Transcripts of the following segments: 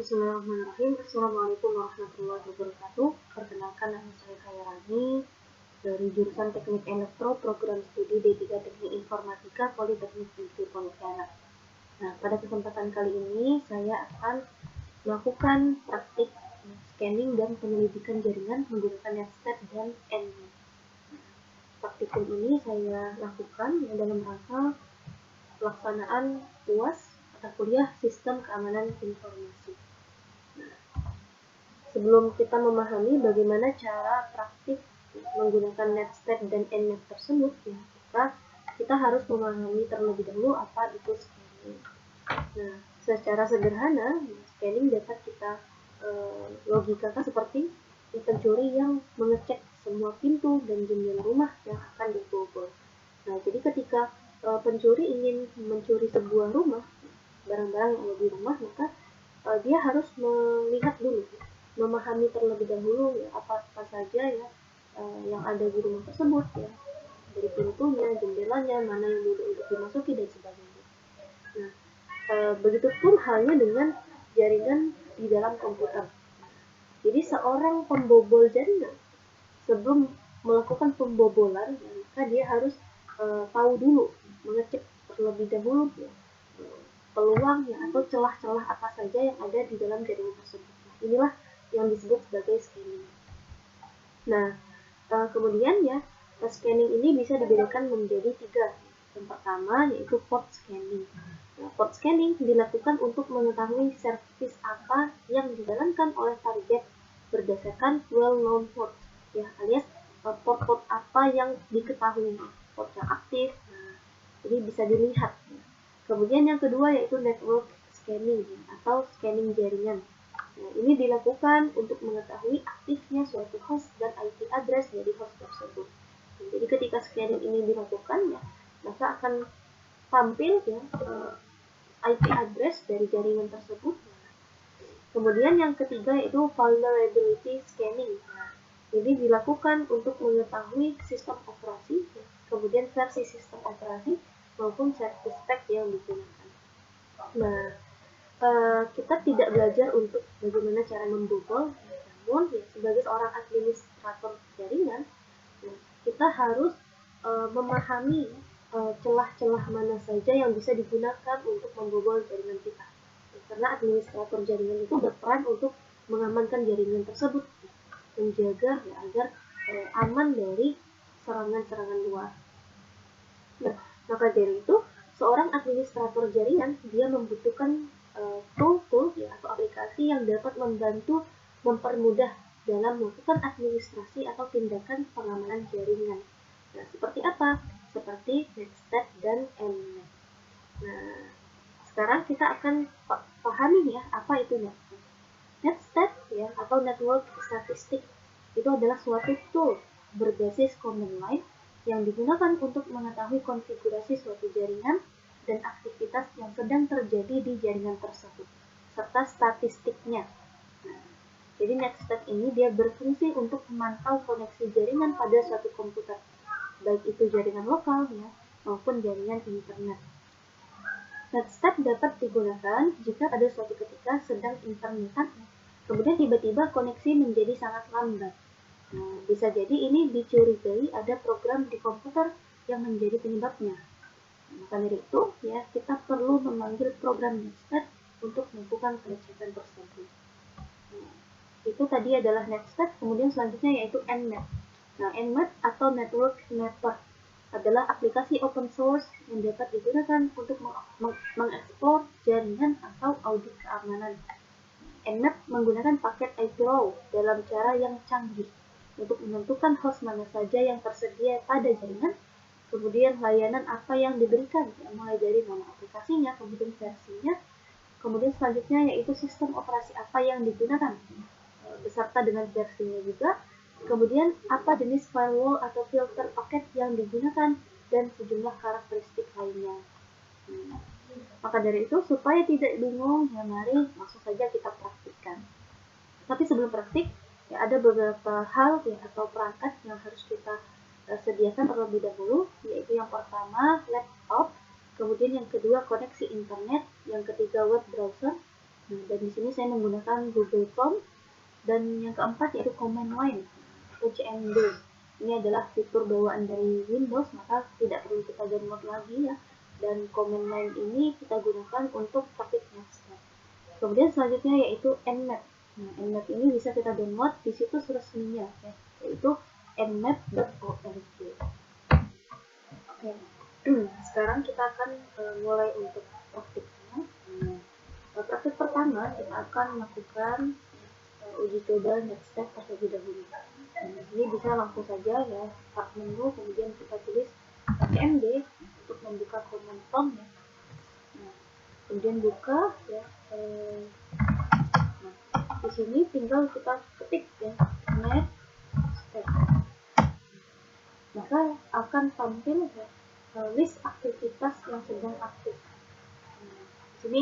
Bismillahirrahmanirrahim. Assalamualaikum warahmatullahi wabarakatuh. Perkenalkan, nama saya Khairani dari jurusan Teknik Elektro, Program Studi D3 Teknik Informatika, Politeknik Negeri Pontianak. Nah, pada kesempatan kali ini saya akan melakukan praktik scanning dan penyelidikan jaringan menggunakan NetStat dan Nmet. Praktikum ini saya lakukan dalam rangka pelaksanaan UAS atau kuliah Sistem Keamanan Informasi. Sebelum kita memahami bagaimana cara praktik menggunakan NetStat dan Nmet tersebut, kita harus memahami terlebih dahulu apa itu scanning. Nah, secara sederhana, scanning dapat kita logikakan seperti pencuri yang mengecek semua pintu dan jendela rumah yang akan dibobol. Nah, jadi ketika pencuri ingin mencuri sebuah rumah, barang-barang yang ada di rumah, maka dia harus melihat dulu, memahami terlebih dahulu apa saja yang ada di rumah tersebut, dari pintunya, jendelanya, mana yang mudah untuk dimasuki dan sebagainya. Nah, begitupun halnya dengan jaringan di dalam komputer. Jadi seorang pembobol jaringan sebelum melakukan pembobolan, maka dia harus tahu dulu, mengecek terlebih dahulu peluang atau celah-celah apa saja yang ada di dalam jaringan tersebut. Inilah yang disebut sebagai scanning. Nah, kemudian scanning ini bisa dibedakan menjadi 3. Yang pertama yaitu port scanning. Nah, port scanning dilakukan untuk mengetahui servis apa yang dijalankan oleh target berdasarkan well-known port, alias port-port apa yang diketahui, port yang aktif. Nah, jadi bisa dilihat. Kemudian yang kedua yaitu network scanning atau scanning jaringan. Nah, ini dilakukan untuk mengetahui aktifnya suatu host dan IP address dari host tersebut. Nah, jadi ketika scanning ini dilakukan, maka akan tampil IP address dari jaringan tersebut. Kemudian yang ketiga yaitu vulnerability scanning. Nah, ini dilakukan untuk mengetahui sistem operasi, kemudian versi sistem operasi maupun service pack yang digunakan. Nah, kita tidak belajar untuk bagaimana cara membobol, namun sebagai seorang administrator jaringan, kita harus memahami celah-celah mana saja yang bisa digunakan untuk membobol jaringan kita. Karena administrator jaringan itu berperan untuk mengamankan jaringan tersebut, menjaga agar aman dari serangan-serangan luar. Nah, maka dari itu, seorang administrator jaringan dia membutuhkan tool-tool atau aplikasi yang dapat membantu mempermudah dalam melakukan administrasi atau tindakan pengamanan jaringan. Nah, seperti apa? Seperti NetStat dan Nmet. Nah, sekarang kita akan pahami apa itu NetStat. NetStat atau Network Statistic itu adalah suatu tool berbasis command line yang digunakan untuk mengetahui konfigurasi suatu jaringan dan aktivitas yang sedang terjadi di jaringan tersebut, serta statistiknya. Nah, jadi NetStat ini dia berfungsi untuk memantau koneksi jaringan pada suatu komputer, baik itu jaringan lokal maupun jaringan internet. NetStat dapat digunakan jika pada suatu ketika sedang internetan, kemudian tiba-tiba koneksi menjadi sangat lambat. Nah, bisa jadi ini dicurigai ada program di komputer yang menjadi penyebabnya. Maka dari itu, kita perlu memanggil program NetStat untuk melakukan pengecekan tersebut. Nah, itu tadi adalah NetStat, kemudian selanjutnya yaitu Nmet. Nah, Nmet atau Network Mapper adalah aplikasi open source yang dapat digunakan untuk mengeksplor jaringan atau audit keamanan. Nmet menggunakan paket IPROW dalam cara yang canggih untuk menentukan host mana saja yang tersedia pada jaringan, kemudian layanan apa yang diberikan, mulai dari nama aplikasinya, kemudian versinya, kemudian selanjutnya yaitu sistem operasi apa yang digunakan, beserta dengan versinya juga, kemudian apa jenis firewall atau filter paket yang digunakan, dan sejumlah karakteristik lainnya. Maka dari itu, supaya tidak bingung, mari langsung saja kita praktikkan. Tapi sebelum praktik, ada beberapa hal atau perangkat yang harus kita sediakan terlebih dahulu, yaitu yang pertama laptop, kemudian yang kedua koneksi internet, yang ketiga web browser, Nah, dan di sini saya menggunakan Google Chrome, dan yang keempat yaitu command line atau CMD. Ini adalah fitur bawaan dari Windows, maka tidak perlu kita download lagi ya. Dan command line ini kita gunakan untuk praktik Netscape. Kemudian selanjutnya yaitu Nmap. Nah, Nmap ini bisa kita download di situs resminya ya, yaitu nmap.org. Oke. Sekarang kita akan mulai untuk praktiknya. Praktik pertama kita akan melakukan uji coba Netscape terlebih dahulu. Ini bisa langsung saja ya, start menu, kemudian kita tulis cmd untuk membuka command prompt ya. Nah, kemudian buka ya. Nah, di sini tinggal kita ketik ya Netscape, maka akan tampil ya, list aktivitas yang sedang aktif. Nah, di sini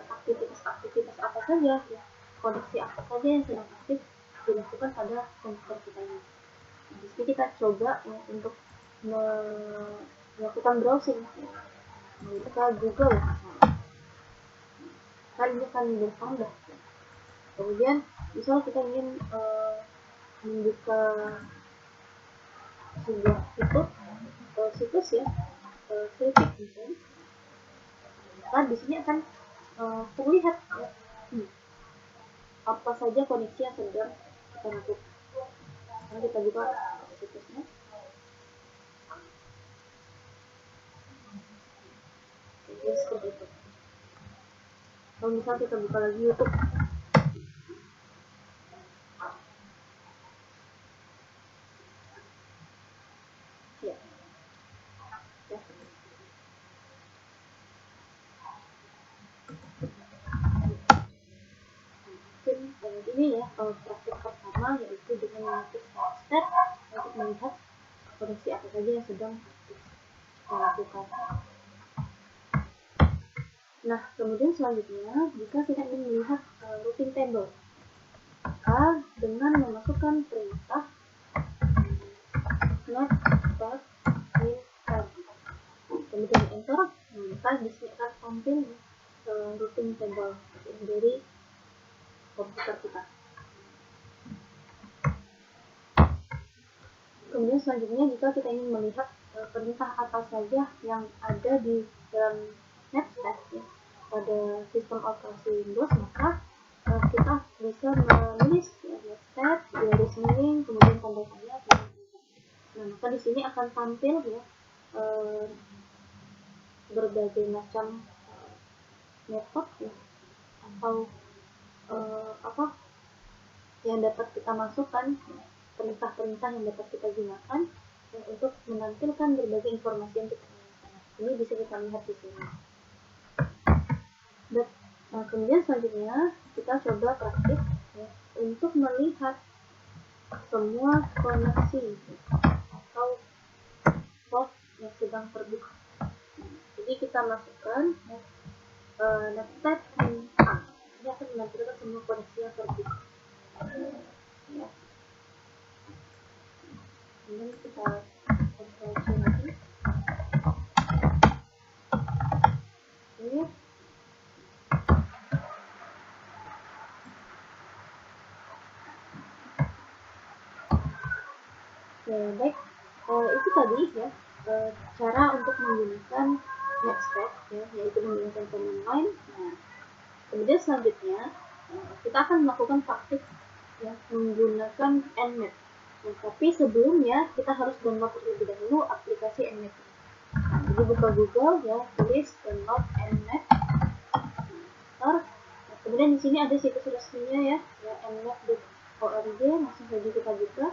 aktivitas apa saja ya, koneksi apa saja yang sedang aktif dilakukan pada komputer kita ini. Nah, di sini kita coba ya, untuk melakukan browsing ya. Kita Google kan ini kan bertambah ya. Kemudian misal kita ingin membuka sebuah situs ya, kritik misalnya, maka di sini akan terlihat ya, apa saja koneksi yang sedang kita lakukan. Sekarang kita buka situsnya. Oke, seperti itu. Kalau misal kita buka lagi YouTube, ya, ya. Mungkin ini ya praktik pertama, yaitu dengan mengetik step untuk melihat koneksi apa saja yang sedang kita lakukan. Nah, kemudian selanjutnya, jika kita ingin melihat routing table, maka dengan memasukkan perintah not.min kemudian enter, maka di sini akan tampil routing table dari komputer kita. Kemudian selanjutnya, jika kita ingin melihat perintah apa saja yang ada di dalam Netscape ya, pada sistem operasi Windows, maka kita bisa menulis ya, Netscape, garis miring, kemudian tanda tanya. Nah, maka di sini akan tampil ya berbagai macam metode ya, atau apa yang dapat kita masukkan, perintah-perintah yang dapat kita gunakan ya, untuk menampilkan berbagai informasi yang kita inginkan. Ini bisa kita lihat di sini. Dan kemudian selanjutnya kita coba praktik ya, untuk melihat semua koneksi atau port yang sedang terbuka. Jadi kita masukkan ya, Netscape A. Ini akan menampilkan semua koneksi yang terbuka. Ya. Kemudian kita kontrol lagi. Ini baik, itu tadi ya cara untuk menggunakan Netscape ya, yaitu menggunakan command line. Nah, kemudian selanjutnya kita akan melakukan praktik ya, menggunakan Nmap. Nah, tapi sebelumnya kita harus download terlebih dahulu aplikasi Nmap. Nah, jadi buka Google ya, tulis download Nmap. Nah, kemudian di sini ada situs resminya ya, nmap.org. Langsung saja kita buka.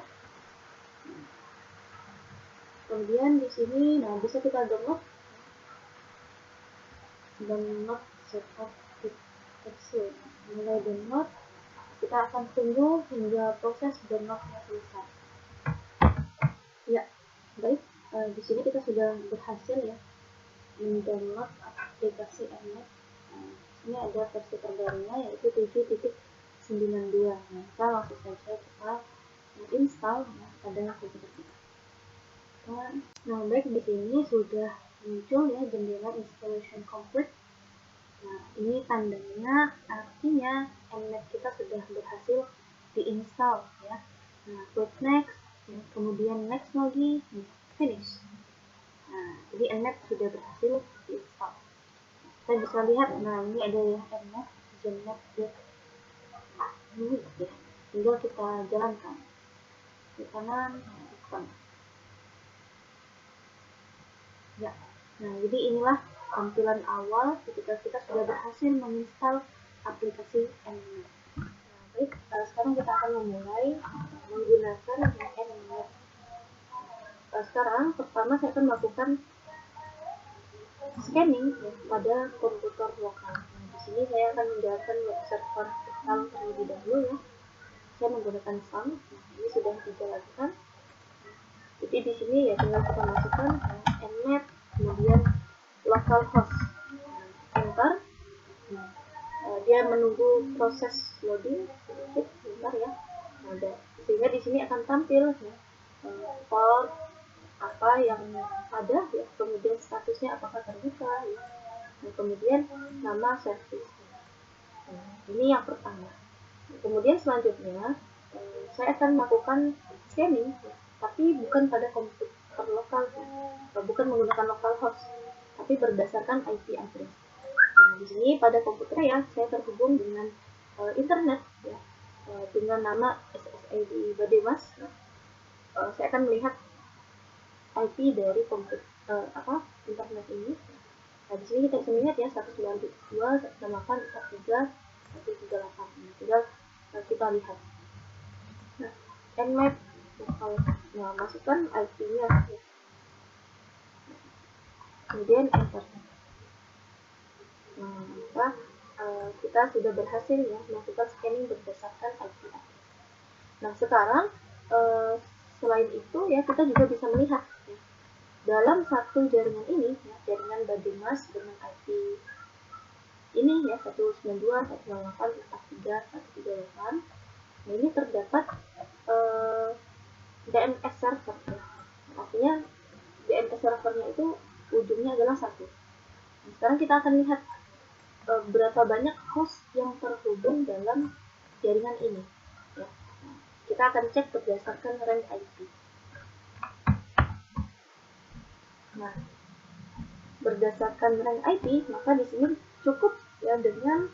Kemudian di sini, nah bisa kita download setup capsule. Mulai download, kita akan tunggu hingga proses downloadnya selesai. Ya, baik. Di sini kita sudah berhasil ya mendownload aplikasi Nmap. Ini ada versi terbarunya yaitu 7.92. Nah, kita langsung saja kita install ya, pada komputer kita. Nah, baik, di sini sudah muncul ya jendela installation complete. Nah, ini tandanya artinya Mnet kita sudah berhasil diinstal ya. Nah, klik next, ya, kemudian next lagi, finish. Nah, jadi Mnet sudah berhasil diinstal. Kita bisa lihat, nah ini ada ya Mnet, Gennet ya. Ini ya, tinggal kita jalankan di kanan, depan. Ya, nah jadi inilah tampilan awal ketika kita sudah berhasil menginstal aplikasi Mnet. Baik, sekarang kita akan memulai menggunakan Mnet. Sekarang pertama saya akan melakukan scanning ya, pada komputer lokal. Nah, di sini saya akan menjalankan web server account terlebih dahulu ya. Saya menggunakan SAM. Nah, ini sudah dijalankan. Jadi di sini ya tinggal kita masukkan Mnet, kemudian localhost. Enter. Nah, dia menunggu proses loading sedikit, bentar ya. Nah, sehingga di sini akan tampil ya, port apa yang ada ya, kemudian statusnya apakah terbuka ya, dan kemudian nama service. Nah, ini yang pertama. Kemudian selanjutnya saya akan melakukan scanning ya, tapi bukan pada komputer lokal ya, bukan menggunakan localhost, tapi berdasarkan IP address. Nah, di sini pada komputer ya saya terhubung dengan internet ya, dengan nama SSID Bademas. Nah, saya akan melihat IP dari komputer internet ini. Nah, di sini kita bisa melihat ya 192.168.43.138. Nah, tinggal kita lihat. Nah, Nmap nah, masukkan IP-nya ya. Kemudian enter. Nah, maka kita sudah berhasil ya melakukan scanning berdasarkan IP address. Nah, sekarang selain itu ya kita juga bisa melihat ya, dalam satu jaringan ini ya, jaringan Bademas dengan IP ini ya 192.168.43.138. Nah, ini terdapat DNS server ya. Artinya DNS servernya itu ujungnya adalah 1. Nah, sekarang kita akan lihat berapa banyak host yang terhubung dalam jaringan ini ya. Nah, kita akan cek berdasarkan rank IP. Nah, berdasarkan rank IP, maka di sini cukup ya dengan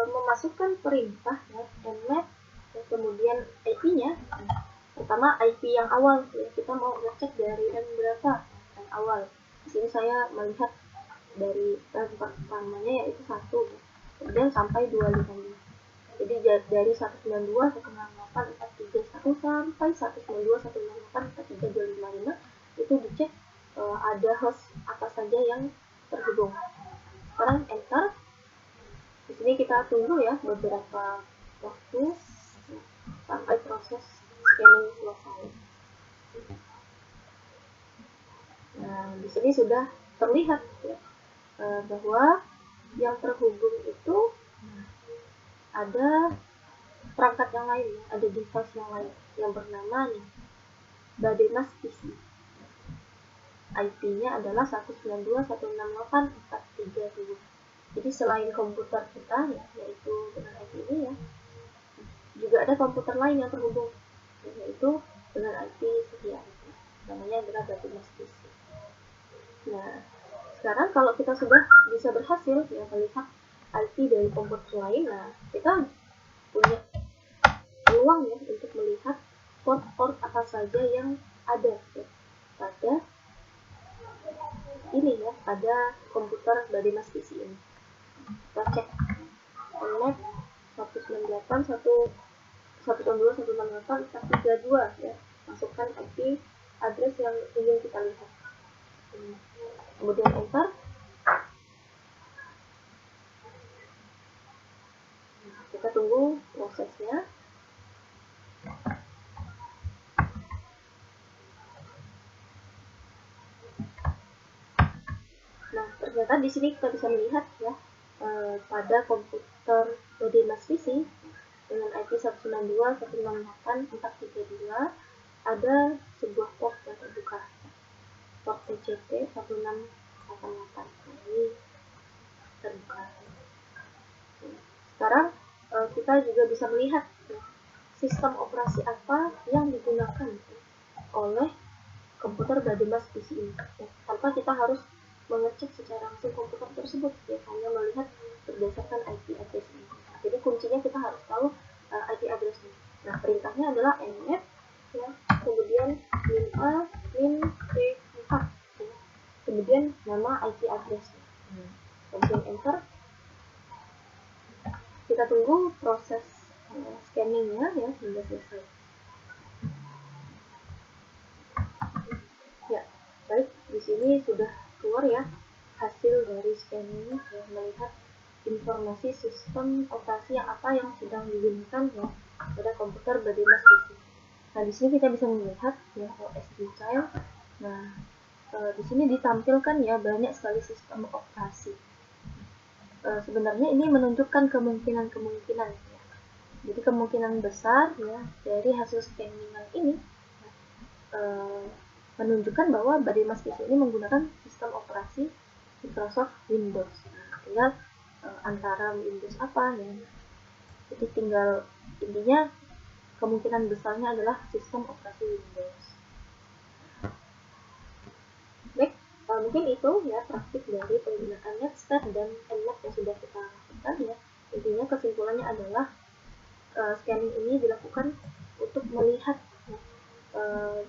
memasukkan perintah ya, Nmap ya, kemudian IP-nya. Nah, pertama IP yang awal ya, kita mau ngecek dari rank berapa rank awal. Di sini saya melihat dari rank pertamanya yaitu 1 ya, kemudian sampai 255. Jadi dari 192, 168, 431 sampai 192, 168, 43, 255 itu dicek ada host apa saja yang terhubung. Sekarang enter. Di sini kita tunggu ya beberapa waktu sampai proses scanning selesai. Nah, di sini sudah terlihat ya, bahwa yang terhubung itu ada perangkat yang lain, ada device yang lain yang bernama nih Bademas PC. IP-nya adalah 192.168.432. Jadi selain komputer kita ya, yaitu dengan IP ini ya, juga ada komputer lain yang terhubung, yaitu dengan IP sekian. Namanya adalah Bademas PC. Nah, sekarang kalau kita sudah bisa berhasil ya melihat IP dari komputer lain, nah kita punya peluang ya untuk melihat port-port apa saja yang ada ya, pada ini ya, pada komputer Bademas PC ini. Kita cek Nmap 192.168.432 ya, masukkan IP address yang ingin kita lihat. Kemudian enter. Nah, kita tunggu prosesnya. Nah, ternyata di sini kita bisa melihat ya, pada komputer Bademas PC dengan IP 192.168.432 ada sebuah port yang terbuka, port TCP 1688. Nah, ini terbuka. Sekarang kita juga bisa melihat sistem operasi apa yang digunakan oleh komputer Bademas PC ini, tanpa kita harus mengecek secara langsung komputer tersebut, hanya melihat berdasarkan IP address ini. Jadi kuncinya kita harus tahu IP addressnya. Nah, perintahnya adalah nmap, kemudian min a min p4, kemudian nama IP addressnya. Kemudian enter. Kita tunggu proses scanningnya hingga selesai. Ya, baik, di sini sudah keluar hasil dari scanning, melihat informasi sistem operasi apa yang sedang digunakan pada komputer Bademas PC. Nah, di sini kita bisa melihat OS detail. Nah, di sini ditampilkan banyak sekali sistem operasi. Sebenarnya ini menunjukkan kemungkinan-kemungkinan. Jadi kemungkinan besar dari hasil scanningan ini menunjukkan bahwa Bademas PC ini menggunakan sistem operasi Microsoft Windows. Nah, tinggal antara Windows apa jadi tinggal intinya kemungkinan besarnya adalah sistem operasi Windows. Baik, mungkin itu praktik dari penggunaan Netstep dan Nmap yang sudah kita lakukan Intinya kesimpulannya adalah scanning ini dilakukan untuk melihat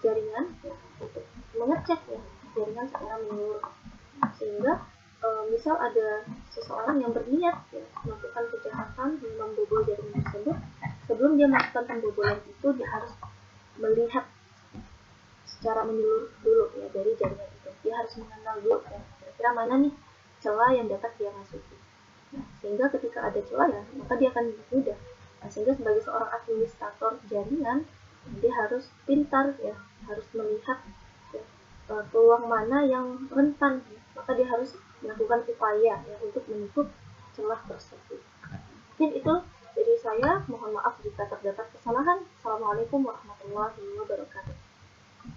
jaringan, untuk mengecek jaringan secara menyeluruh, sehingga misal ada seseorang yang berniat melakukan kejahatan, membobol jaringan tersebut, sebelum dia melakukan pembobolan itu dia harus melihat secara menyeluruh dulu dari jaringan itu. Dia harus mengenal dulu kira-kira mana nih celah yang dapat dia masuki. Nah, sehingga ketika ada celah maka dia akan mudah. Nah, sehingga sebagai seorang administrator jaringan, dia harus pintar harus melihat peluang mana yang rentan, maka dia harus melakukan upaya untuk menutup celah tersebut. Mungkin itu dari saya, mohon maaf jika terdapat kesalahan. Assalamualaikum warahmatullahi wabarakatuh.